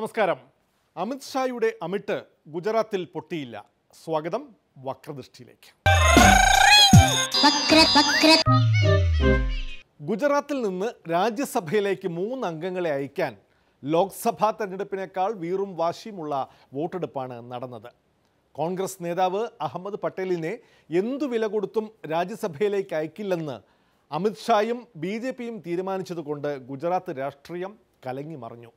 നമസ്കാരം. അമിത് ഷായുടെ അമിട്ട് ഗുജറാത്തിൽ പൊട്ടിയില്ല. സ്വാഗതം വക്രദൃഷ്ടിയിലേക്ക്. ഗുജറാത്തിൽ നിന്ന് രാജ്യസഭയിലേക്ക് 3 അംഗങ്ങളെ അയക്കാൻ ലോക്സഭാ തെരഞ്ഞെടുപ്പിനേക്കാൾ വീറും വാശിയുമുള്ള വോട്ടെടുപ്പാണ് നടന്നത്. കോൺഗ്രസ് നേതാവ് അഹമ്മദ് പട്ടേലിനെ എന്തു വില കൊടുത്തും രാജ്യസഭയിലേക്ക് അയക്കില്ലെന്ന് അമിത് ഷായും BJPയും തീരുമാനിച്ചതുകൊണ്ട് ഗുജറാത്ത് രാഷ്ട്രീയം കലങ്ങി മറിഞ്ഞു.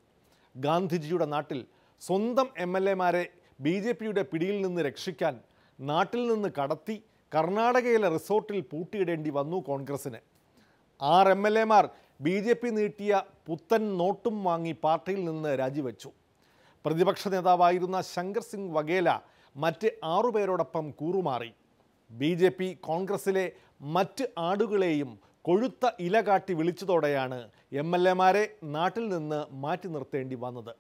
ഗാന്ധിജിയുടെ നാട്ടിൽ സ്വന്തം MLAമാരെ BJPയുടെ പിടിയിൽ നിന്ന് രക്ഷിക്കാൻ നാട്ടിൽ നിന്ന് കടത്തി കർണാടകയിലെ റിസോർട്ടിൽ പൂട്ടിയിടേണ്ടി വന്നു കോൺഗ്രസിന്. 6 MLAമാർ BJP നീട്ടിയ പുത്തൻ നോട്ടും വാങ്ങി പാർട്ടിയിൽ നിന്ന് രാജിവെച്ചു. പ്രതിപക്ഷ നേതാവായിരുന്ന ശങ്കർ സിംഗ് വഗേല മറ്റ് 6 പേരോടൊപ്പം കൂറുമാറി. BJP കോൺഗ്രസിലെ മറ്റ് ആടുകളെയും കൊഴുത്ത ഇല കാട്ടി വിളിച്ചതോടെയാണ് MLAമാരെ നാട്ടിൽ നിന്ന് മാറ്റി നിർത്തേണ്ടി വന്നത്.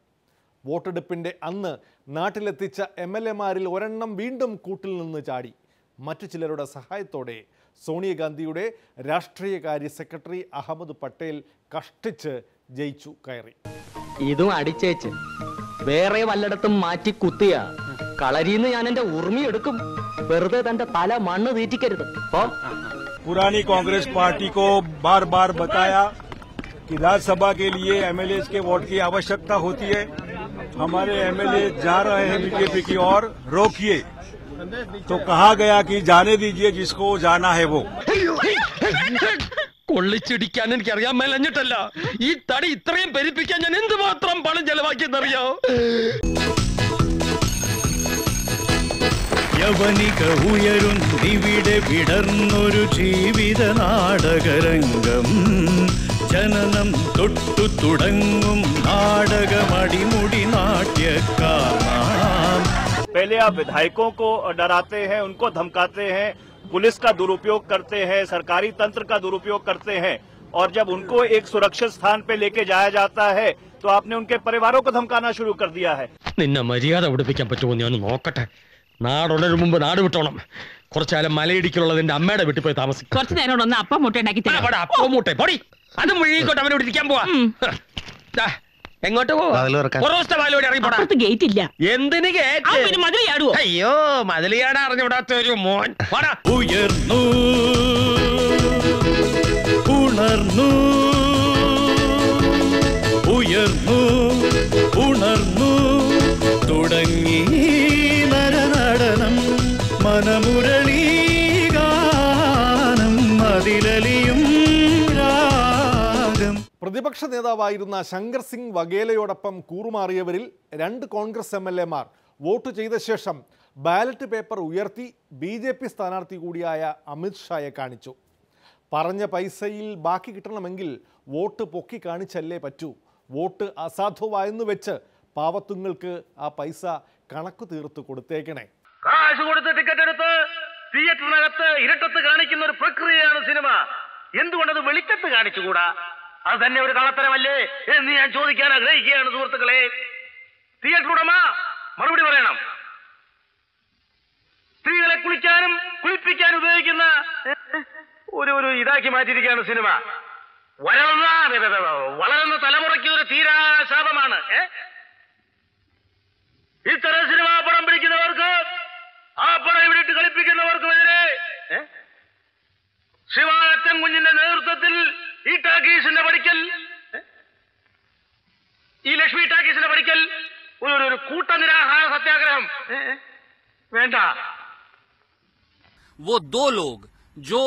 വോട്ടെടുപ്പിൻ്റെ അന്ന് നാട്ടിലെത്തിച്ച MLAമാരിൽ ഒരെണ്ണം വീണ്ടും കൂട്ടിൽ നിന്ന് ചാടി. മറ്റു ചിലരുടെ സഹായത്തോടെ സോണിയാഗാന്ധിയുടെ രാഷ്ട്രീയകാര്യ സെക്രട്ടറി അഹമ്മദ് പട്ടേൽ കഷ്ടിച്ച് ജയിച്ചു കയറി. ഇതും അടിച്ചേച്ച് വേറെ വല്ലയിടത്തും മാറ്റി കുത്തിയ കളരിന്ന് ഞാൻ എന്റെ ഉറുമിയെടുക്കും. വെറുതെ തന്റെ തല മണ്ണ് തീറ്റിക്കരുത്. पुरानी कांग्रेस पार्टी को बार बार बताया कि राज्यसभा के लिए MLAs के वोट की आवश्यकता होती है. हमारे MLA जा रहे हैं BJP की ओर, रोकिए. तो कहा गया कि जाने दीजिए जिसको जाना है वो. കൊള്ളിച്ചിടിക്കാൻ എനിക്കറിയാൻ മേലഞ്ഞിട്ടല്ല, ഈ തടി ഇത്രയും പെരുപ്പിക്കാൻ ഞാൻ എന്തുമാത്രം പണം ചെലവാക്കിയെന്നറിയോ? യവനിക ഉയരുന്നിവിടെ വിടർന്നൊരു ജീവിത നാടകരംഗം. ജനനം തൊട്ടു തുടങ്ങും നാടകമടിമുടി നാട്യക്കാർ. पहले आप विधायकों को डराते हैं, उनको धमकाते हैं, पुलिस का दुरुपयोग करते हैं, सरकारी तंत्र का दुरुपयोग करते हैं, और जब उनको एक सुरक्षित स्थान पे लेके जाया जाता है तो आपने उनके परिवारों को धमकाना शुरू कर दिया है. നിന്നെ മര്യാദ പഠിപ്പിക്കാൻ പറ്റുമോ ഞാൻ നോക്കട്ടെ. നാടുള്ളൊരു മുമ്പ് നാട് വിട്ടോണം. കുറച്ചാലും മലയിടിക്കുള്ളത് എന്റെ അമ്മയുടെ വീട്ടിൽ പോയി താമസിക്കും. കുറച്ചു നേരം ഒന്ന് അപ്പം മുട്ട അപ്പമൂട്ടെ പൊടി അത് മുഴുകിക്കോട്ടെ. അവനോട് ഇരിക്കാൻ പോവാ. എങ്ങോട്ട് പോവാ? ഗേറ്റ് ഇല്ല. എന്തിന് ഗേറ്റ്? മതിലിയാടുവോ? അയ്യോ, മതിലിയാട അറിഞ്ഞുവിടാത്ത ഒരു മോൻ. ഉയർന്നു ഉണർന്നു ഉയർന്നു ഉണർന്നു തുടങ്ങി നരനടനം മനമുരളി ഗാനം മതിലലിയും രാഗം. പ്രതിപക്ഷ നേതാവായിരുന്ന ശങ്കർ സിംഗ് വഗേലയോടൊപ്പം കൂറുമാറിയവരിൽ 2 കോൺഗ്രസ് MLAമാർ വോട്ട് ചെയ്ത ശേഷം ബാലറ്റ് പേപ്പർ ഉയർത്തി BJP സ്ഥാനാർത്ഥി കൂടിയായ അമിത് ഷായെ കാണിച്ചു. പറഞ്ഞ പൈസയിൽ ബാക്കി കിട്ടണമെങ്കിൽ വോട്ട് പൊക്കി കാണിച്ചല്ലേ പറ്റൂ. വോട്ട് അസാധുവായെന്ന് വെച്ച് പാവത്തുങ്ങൾക്ക് ആ പൈസ കണക്ക് തീർത്ത് കൊടുത്തേക്കണേ. കാശ് കൊടുത്ത് ടിക്കറ്റ് എടുത്ത് തിയേറ്ററിനകത്ത് ഇരട്ടത്ത് കാണിക്കുന്ന ഒരു പ്രക്രിയയാണ് സിനിമ. എന്തുകൊണ്ടത് വെളിച്ചത്ത് കാണിച്ചുകൂടാ? അത് തന്നെ ഒരു കള്ളത്തരമല്ലേ എന്ന് ഞാൻ ചോദിക്കാൻ ആഗ്രഹിക്കുകയാണ് സുഹൃത്തുക്കളെ. തിയേറ്റർ ഉടമ മറുപടി പറയണം. സ്ത്രീകളെ കുളിക്കാനും കുളിപ്പിക്കാനും ഉപയോഗിക്കുന്ന ഒരു ഇതാക്കി മാറ്റിയിരിക്കുകയാണ് സിനിമ. വളരുന്ന തലമുറയ്ക്ക് ഒരു തീരാ ശാപമാണ്. ഇത്തരം സിനിമാ പടം പിടിക്കുന്നവർക്ക്, ആ പടം ഇവിടിട്ട് കളിപ്പിക്കുന്നവർക്കുമെതിരെ ശിവാനത്തൻ കുഞ്ഞിന്റെ നേതൃത്വത്തിൽ ഈ ടാക്കീസിന്റെ പഠിക്കൽ, ഈ ലക്ഷ്മി ടാക്കീസിന്റെ പഠിക്കൽ ഒരു കൂട്ടനിരാഹാര സത്യാഗ്രഹം വേണ്ട. वो 2 लोग जो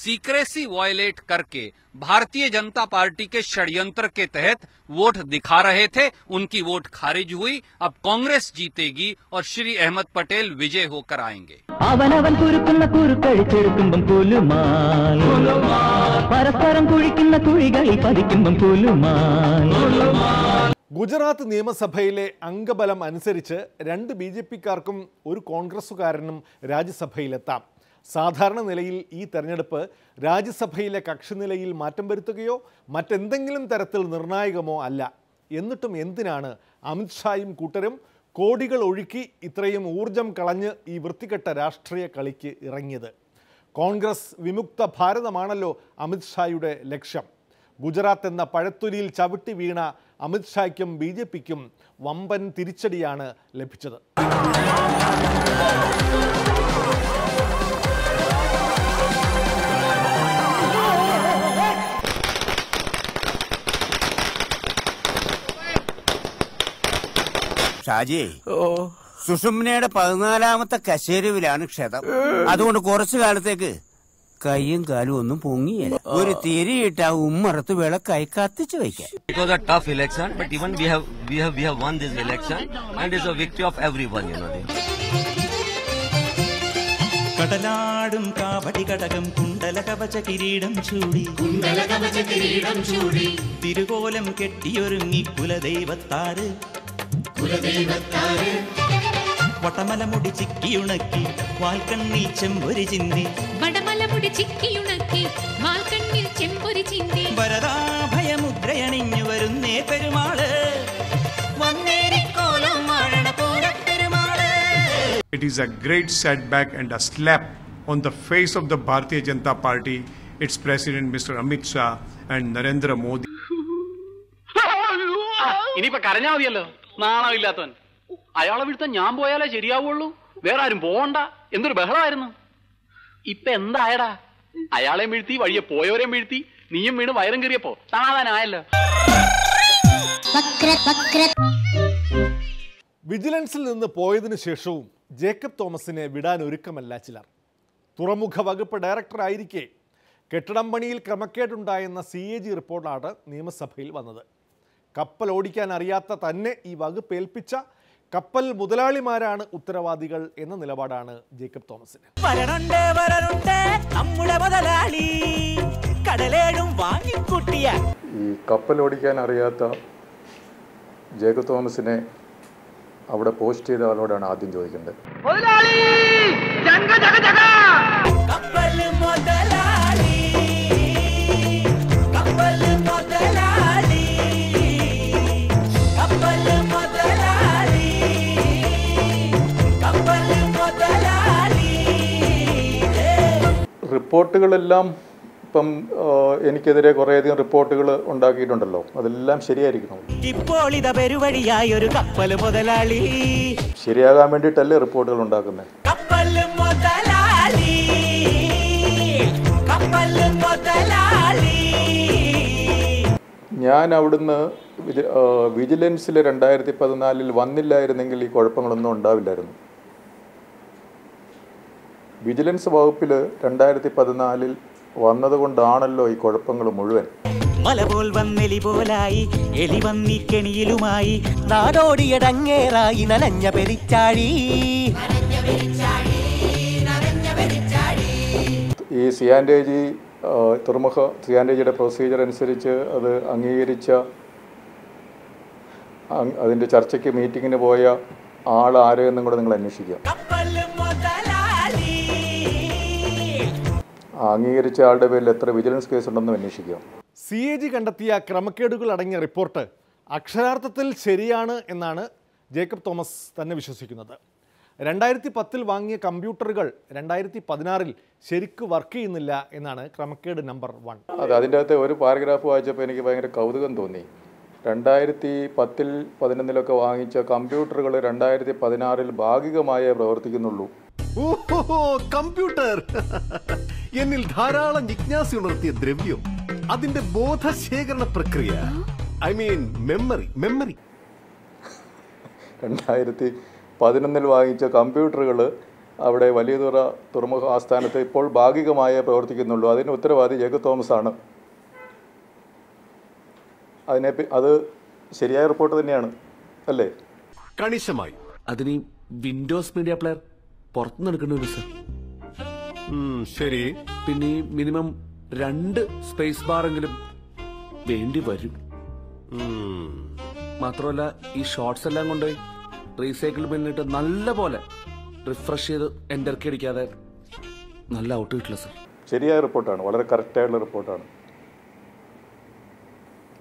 सीक्रेसी वायलेट करके भारतीय जनता पार्टी के षड्यंत्र के तहत वोट दिखा रहे थे, उनकी वोट खारिज हुई. अब कांग्रेस जीतेगी और श्री अहमद पटेल विजय होकर आएंगे. അവനവൻ കുരുക്കുന്ന കുരുക്കഴിച്ചെടുക്കുമ്പം പുലുമാൽ, പരസ്പരം കുഴിക്കുന്ന കുഴികളിൽ പതിക്കുമ്പം പുലുമാൽ. ഗുജറാത്ത് നിയമസഭയിലെ അംഗബലം അനുസരിച്ച് 2 BJPക്കാർക്കും ഒരു കോൺഗ്രസുകാരനും രാജ്യസഭയിലെത്താം. സാധാരണ നിലയിൽ ഈ തെരഞ്ഞെടുപ്പ് രാജ്യസഭയിലെ കക്ഷിനിലയിൽ മാറ്റം വരുത്തുകയോ മറ്റെന്തെങ്കിലും തരത്തിൽ നിർണായകമോ അല്ല. എന്നിട്ടും എന്തിനാണ് അമിത് ഷായും കൂട്ടരും കോടികൾ ഒഴുക്കി ഇത്രയും ഊർജം കളഞ്ഞ് ഈ വൃത്തികെട്ട രാഷ്ട്രീയ കളിക്ക് ഇറങ്ങിയത്? കോൺഗ്രസ് വിമുക്ത ഭാരതമാണല്ലോ അമിത് ഷായുടെ ലക്ഷ്യം. ഗുജറാത്ത് എന്ന പഴത്തൊലിയിൽ ചവിട്ടി വീണ അമിത്ഷായ്ക്കും BJPക്കും വമ്പൻ തിരിച്ചടിയാണ് ലഭിച്ചത്. ഷാജി, സുഷുമ്നയുടെ 14ാമത്തെ കശേരുവിലാണ് ക്ഷതം. അതുകൊണ്ട് കുറച്ചു കാലത്തേക്ക് കൈയും കാലും ഒന്നും പൊങ്ങിയല്ല. ഒരു തിരിയിട്ട ഉമ്മറത്ത് വിളക്കായി കത്തിച്ചു വയ്ക്കാം. It was a tough election, but even we have won this election, and it's a victory of everyone, you know. കടലാടും കാവടി കടകം കുണ്ടല കവച കിരീടം ചൂടി തിരുകോലം കെട്ടിയൊരുങ്ങി കുലദൈവത്താറ് വട്ടമലമുടി ചിക്കിയുണക്കി വാൽക്കണ്ണിൽ ചെമ്പൊരി ചിന്തി വരദാഭയമുദ്രയണിഞ്ഞു വരുന്നേ Perumal. It is a great setback and a slap on the face of the Bharatiya Janata Party, its president Mr. Amit Shah and Narendra Modi. ഇനിയിപ്പോ കരഞ്ഞാ മതിയല്ലോ, നാണമില്ലാത്തവൻ. അയാളെ വീഴ്ത്താൻ ഞാൻ പോയാലേ ശരിയാവുള്ളൂ, വേറെ ആരും പോകണ്ട. എന്തൊരു ബഹളമായിരുന്നു. ഇപ്പൊ എന്തായടാ? അയാളെയും വീഴ്ത്തി, വഴിയെ പോയവരെയും വീഴ്ത്തി, നീയും വീണ് വയറും കയറിയപ്പോ സമാധാനമായല്ലോ. വിജിലൻസിൽ നിന്ന് പോയതിനു ശേഷവും ജേക്കബ് തോമസിനെ വിടാൻ ഒരുക്കമല്ല ചിലർ. തുറമുഖ വകുപ്പ് ഡയറക്ടറായിരിക്കെ കെട്ടിടം പണിയിൽ ക്രമക്കേടുണ്ടായെന്ന CAG റിപ്പോർട്ടാണ് നിയമസഭയിൽ വന്നത്. കപ്പൽ ഓടിക്കാൻ അറിയാത്ത തന്നെ ഈ വകുപ്പ് ഏൽപ്പിച്ച കപ്പൽ മുതലാളിമാരാണ് ഉത്തരവാദികൾ എന്ന നിലപാടാണ് ജേക്കബ് തോമസിന്. ഈ കപ്പൽ ഓടിക്കാൻ അറിയാത്ത ജേക്കബ് തോമസിനെ അവിടെ പോസ്റ്റ് ചെയ്ത ആളോടാണ് ആദ്യം ചോദിക്കേണ്ടത്. റിപ്പോർട്ടുകളെല്ലാം ഇപ്പം എനിക്കെതിരെ കുറേയധികം റിപ്പോർട്ടുകൾ ഉണ്ടാക്കിയിട്ടുണ്ടല്ലോ, അതെല്ലാം ശരിയായിരിക്കണം. ഇപ്പോൾ ഇതാ പെരുവഴിയായി ഒരു കപ്പൽ മുതലാളി. ശരിയാകാൻ വേണ്ടിയിട്ടല്ലേ റിപ്പോർട്ടുകൾ ഉണ്ടാക്കുന്നത്. ഞാൻ അവിടുന്ന് വിജിലൻസിൽ 2014 വന്നില്ലായിരുന്നെങ്കിൽ ഈ കുഴപ്പങ്ങളൊന്നും ഉണ്ടാവില്ലായിരുന്നു. വിജിലൻസ് വകുപ്പിൽ 2014 വന്നതുകൊണ്ടാണല്ലോ ഈ കുഴപ്പങ്ങൾ മുഴുവൻ. മലപോൽ വന്നെലി പോലായി എലി വന്നിക്കെണിയിലുമായി നാടോടിയടങ്ങേറായി നനഞ്ഞ പെരിച്ചാഴി. ഈ സിയാൻഡേജി തുറമുഖ സിയാൻഡേജിയുടെ പ്രൊസീജിയർ അനുസരിച്ച് അത് അംഗീകരിച്ച അതിൻ്റെ ചർച്ചയ്ക്ക് മീറ്റിങ്ങിന് പോയ ആളാരെന്നും കൂടെ നിങ്ങൾ അന്വേഷിക്കുക. അംഗീകരിച്ച ആളുടെ പേരിൽ എത്ര വിജിലൻസ് കേസ് ഉണ്ടെന്നും അന്വേഷിക്കുക. CAG കണ്ടെത്തിയ ക്രമക്കേടുകൾ അടങ്ങിയ റിപ്പോർട്ട് അക്ഷരാർത്ഥത്തിൽ ശരിയാണ് എന്നാണ് ജേക്കബ് തോമസ് തന്നെ വിശ്വസിക്കുന്നത്. 2010 വാങ്ങിയ കമ്പ്യൂട്ടറുകൾ 2016 ശരിക്കും വർക്ക് ചെയ്യുന്നില്ല എന്നാണ് ക്രമക്കേട് നമ്പർ 1. അത് അതിൻ്റെ അകത്തെ ഒരു പാരഗ്രാഫ് വായിച്ചപ്പോൾ എനിക്ക് ഭയങ്കര കൗതുകം തോന്നി. 2010-11 വാങ്ങിച്ച കമ്പ്യൂട്ടറുകൾ 2016 ഭാഗികമായേ പ്രവർത്തിക്കുന്നുള്ളൂ. കമ്പ്യൂട്ടർ എന്നിൽ ധാരാളം ജിജ്ഞാസ ഉണർത്തിയ ദ്രവ്യം, അതിന്റെ ബോധശേഖരണ പ്രക്രിയ, ഐ മീൻ മെമ്മറി. 2011 വാങ്ങിച്ച കമ്പ്യൂട്ടറുകൾ അവിടെ വലിയതുറ തുറമുഖ ആസ്ഥാനത്ത് ഇപ്പോൾ ഭാഗികമായേ പ്രവർത്തിക്കുന്നുള്ളൂ. അതിന് ഉത്തരവാദി ജേക്കബ് തോമസ് ആണ്. അത് ശരിയായ റിപ്പോർട്ട് തന്നെയാണ് അല്ലേ? കണിശമായി. അതിന് വിൻഡോസ് മീഡിയ പ്ലെയർ പുറത്തുനിന്ന് എടുക്കേണ്ടി സർ. ശരി. പിന്നെ മിനിമം 2 സ്പേസ് ബാറെങ്കിലും വേണ്ടി വരും. മാത്രമല്ല ഈ ഷോർട്സ് എല്ലാം കൊണ്ട് റീസൈക്കിൾ ബിന്നിട്ട് നല്ല പോലെ റിഫ്രഷ് ചെയ്ത് എൻ്റർക്ക് അടിക്കാതെ നല്ല ഔട്ട് കിട്ടില്ല സർ. ശരിയായ റിപ്പോർട്ടാണ്, വളരെ കറക്റ്റായിട്ടുള്ള റിപ്പോർട്ടാണ്.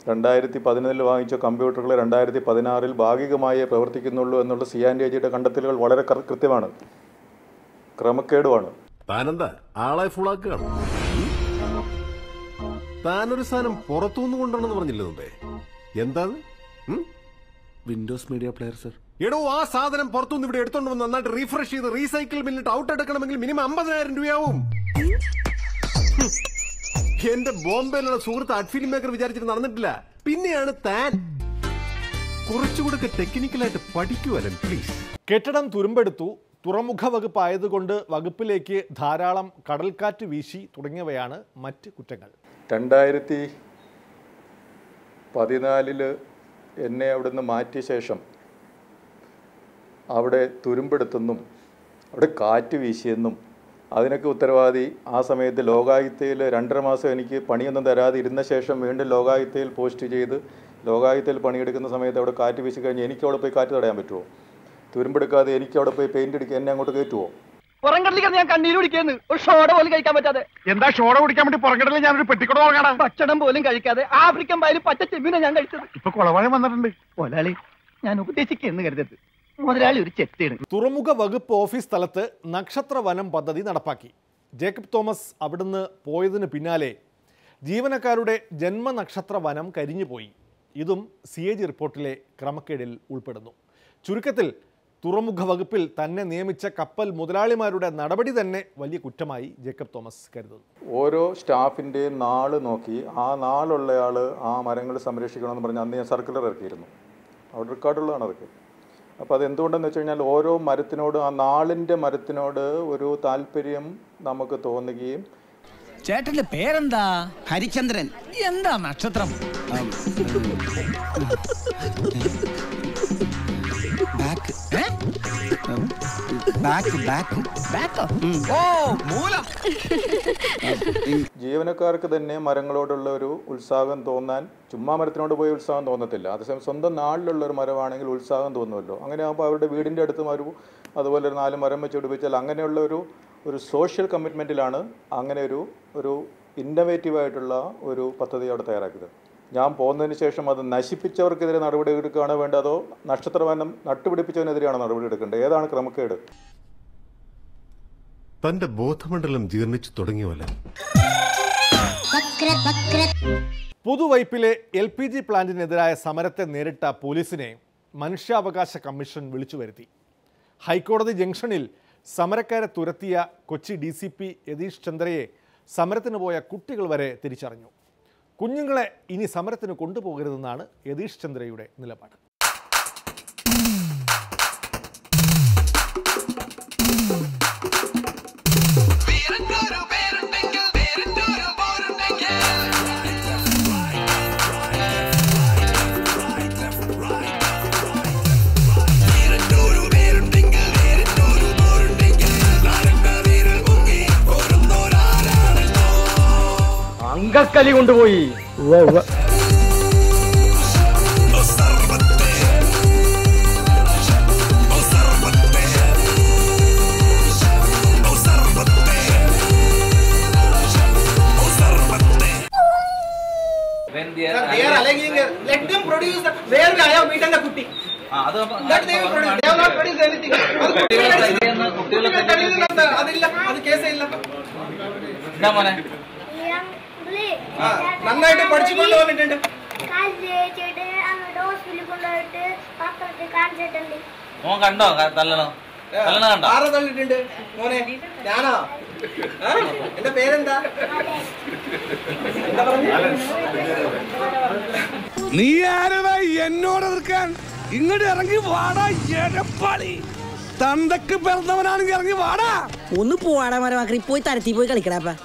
2011 വാങ്ങിച്ച കമ്പ്യൂട്ടറുകൾ 2016 ഭാഗികമായേ പ്രവർത്തിക്കുന്നുള്ളൂ എന്നുള്ള സിയാൻഡേജിയുടെ കണ്ടെത്തലുകൾ വളരെ കൃത്യമാണ്, ക്രമക്കേടുമാണ്. താനെന്താ ആളെ ഫുള്ളാക്കുകയാണ്? താനൊരു സാധനം പുറത്തുനിന്ന് കൊണ്ടുവന്നെന്ന് പറഞ്ഞില്ലേ മുമ്പേ? എന്താ വിൻഡോസ് മീഡിയ പ്ലെയർ സർ. എടോ, ആ സാധനം പുറത്തുനിന്ന് ഇവിടെ എടുത്തോണ്ട് വന്ന് നന്നായിട്ട് റീഫ്രഷ് ചെയ്ത് റീസൈക്കിൾ ബിന്നിട്ട് ഔട്ട് എടുക്കണമെങ്കിൽ മിനിമം 50,000 രൂപയാവും. എന്റെ ബോംബെയിലുള്ള സുഹൃത്ത് അഡ് ഫിലിം മേക്കർ വിചാരിച്ചിട്ട് നടന്നിട്ടില്ല. പിന്നെയാണ് താൻ. കുറച്ചുകൂടെ ടെക്നിക്കലായിട്ട് പഠിക്കുവല്ലോ പ്ലീസ്. കെട്ടിടം തുരുമ്പെടുത്തു, തുറമുഖ വകുപ്പ് ആയതുകൊണ്ട് വകുപ്പിലേക്ക് ധാരാളം കടൽക്കാറ്റ് വീശി തുടങ്ങിയവയാണ് മറ്റ് കുറ്റങ്ങൾ. 2014 എന്നെ അവിടുന്ന് മാറ്റിയ ശേഷം അവിടെ തുരുമ്പെടുത്തെന്നും അവിടെ കാറ്റ് വീശിയെന്നും അതിനൊക്കെ ഉത്തരവാദി ആ സമയത്ത് ലോകായുക്തയിൽ 2.5 മാസം എനിക്ക് പണിയൊന്നും തരാതെ ഇരുന്ന ശേഷം വീണ്ടും ലോകായുക്തയിൽ പോസ്റ്റ് ചെയ്ത് ലോകായുക്തയിൽ പണിയെടുക്കുന്ന സമയത്ത് അവിടെ കാറ്റ് വീശി കഴിഞ്ഞ് എനിക്ക് അവിടെ പോയി കാറ്റ് തടയാൻ പറ്റുമോ? തുരുമ്പെടുക്കാതെ എനിക്ക് അവിടെ പോയി പെയിന്റ് അടിക്കുക എന്നെ അങ്ങോട്ട് കയറ്റുമോ? പുറംകടലിൽ ഞാൻ കണ്ണീര് കുടിക്കുന്നു. ഒരു ഷോട പോലും കഴിക്കാൻ പറ്റാതെ. എന്താ ഷോട കുടിക്കാൻ വേണ്ടി പുറംകടലിൽ ഞാനൊരു പെട്ടിക്കൂടെ നോക്കണം. ഭക്ഷണം പോലും കഴിക്കാതെ ആഫ്രിക്കൻ പായലും പച്ച ചെമ്മീനെ ഞാൻ കഴിച്ചത്. ഇപ്പൊ കുളവാഴം വന്നിട്ടുണ്ട്. മുതലാളി, ഞാൻ ഉപദേശിക്കുന്നു കരുതരുത്. മുതലാളി ഒരു ചെത്തിയാണ്. തുറമുഖ വകുപ്പ് ഓഫീസ് സ്ഥലത്ത് നക്ഷത്ര വനം പദ്ധതി നടപ്പാക്കി. ജേക്കബ് തോമസ് അവിടുന്ന് പോയതിന് പിന്നാലെ ജീവനക്കാരുടെ ജന്മനക്ഷത്ര വനം കരിഞ്ഞുപോയി. ഇതും CAG റിപ്പോർട്ടിലെ ക്രമക്കേടിൽ ഉൾപ്പെടുന്നു. ചുരുക്കത്തിൽ തുറമുഖ വകുപ്പിൽ തന്നെ നിയമിച്ച കപ്പൽ മുതലാളിമാരുടെ നടപടി തന്നെ വലിയ കുറ്റമായി ജേക്കബ് തോമസ് കരുതുന്നു. ഓരോ സ്റ്റാഫിൻ്റെ നാള് നോക്കി ആ നാളുള്ളയാൾ ആ മരങ്ങൾ സംരക്ഷിക്കണമെന്ന് പറഞ്ഞ് അന്ന് ഞാൻ സർക്കുലർ ഇറക്കിയിരുന്നു. അവിടെ റെക്കോർഡുള്ളതാണ് അതൊക്കെ. അപ്പോൾ അതെന്തുകൊണ്ടെന്ന് വെച്ച് കഴിഞ്ഞാൽ ഓരോ മരത്തിനോട് ആ നാളിൻ്റെ മരത്തിനോട് ഒരു താല്പര്യം നമുക്ക് തോന്നുകയും. ചേട്ടന്റെ പേരെന്താ? ഹരിചന്ദ്രൻ. എന്താ നക്ഷത്രം? ജീവനക്കാർക്ക് തന്നെ മരങ്ങളോടുള്ള ഒരു ഉത്സാഹം തോന്നാൻ ചുമ്മാ മരത്തിനോട് പോയി ഉത്സാഹം തോന്നത്തില്ല. അതേസമയം സ്വന്തം നാട്ടിലുള്ള ഒരു മരമാണെങ്കിൽ ഉത്സാഹം തോന്നുമല്ലോ. അങ്ങനെ ആകുമ്പോൾ അവരുടെ വീടിൻ്റെ അടുത്ത് മരവും അതുപോലെ ഒരു 4 മരം വെച്ച് പിടിപ്പിച്ചാൽ അങ്ങനെയുള്ള ഒരു സോഷ്യൽ കമ്മിറ്റ്മെൻറ്റിലാണ് അങ്ങനെ ഒരു ഇന്നോവേറ്റീവായിട്ടുള്ള ഒരു പദ്ധതി അവിടെ തയ്യാറാക്കിയത്. ഞാൻ പോകുന്നതിന് ശേഷം അത് നശിപ്പിച്ചവർക്കെതിരെ നടപടി എടുക്കുകയാണോ വേണ്ടത്, അതോ നക്ഷത്രവനം നട്ടുപിടിപ്പിച്ചതിനെതിരെയാണോ നടപടി എടുക്കേണ്ടത്? ഏതാണ് ക്രമക്കേട്? തന്റെ ബോധമണ്ഡലം ജീർണിച്ചു തുടങ്ങിയവല്ല. പുതുവൈപ്പിലെ LPG പ്ലാന്റിനെതിരായ സമരത്തെ നേരിട്ട പോലീസിനെ മനുഷ്യാവകാശ കമ്മീഷൻ വിളിച്ചു വരുത്തി. ഹൈക്കോടതി ജംഗ്ഷനിൽ സമരക്കാരെ തുരത്തിയ കൊച്ചി DCP യതീഷ് ചന്ദ്രയെ സമരത്തിന് പോയ കുട്ടികൾ വരെ തിരിച്ചറിഞ്ഞു. കുഞ്ഞുങ്ങളെ ഇനി സമരത്തിന് കൊണ്ടുപോകരുതെന്നാണ് യതീഷ് ചന്ദ്രയുടെ നിലപാട്. അങ്കക്കലി കൊണ്ടുപോയി. നന്നായിട്ട് പഠിച്ചുകൊണ്ട് വന്നിട്ടുണ്ട്. കണ്ടോ തല്ലണം ആരെ തള്ളിട്ടുണ്ട് മോനെ? ഞാനോ? എന്റെ പേരെന്താ? നീ ആരടാ എന്നോട് എതിർക്കാൻ? ഇങ്ങോട്ട് ഇറങ്ങി വാടാ എടപ്പാളി. തന്തക്ക് പിറന്നവനാണെങ്കിൽ ഇറങ്ങി വാടാ. ഒന്ന് പോവാടാ മരമാക്കി പോയി തരത്തി പോയി കളിക്കടാ.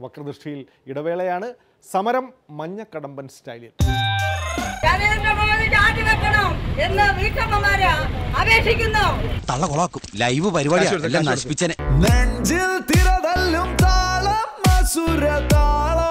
വക്രദൃഷ്ടിയിൽ ഇടവേളയാണ്. സമരം മഞ്ഞക്കടമ്പൻ സ്റ്റൈലിൽ. തള്ള കൊളാക്കും. ലൈവ് പരിപാടി നശിപ്പിച്ചനെ. നെഞ്ചിൽ തിരതല്ലും താളം അസുര താളം.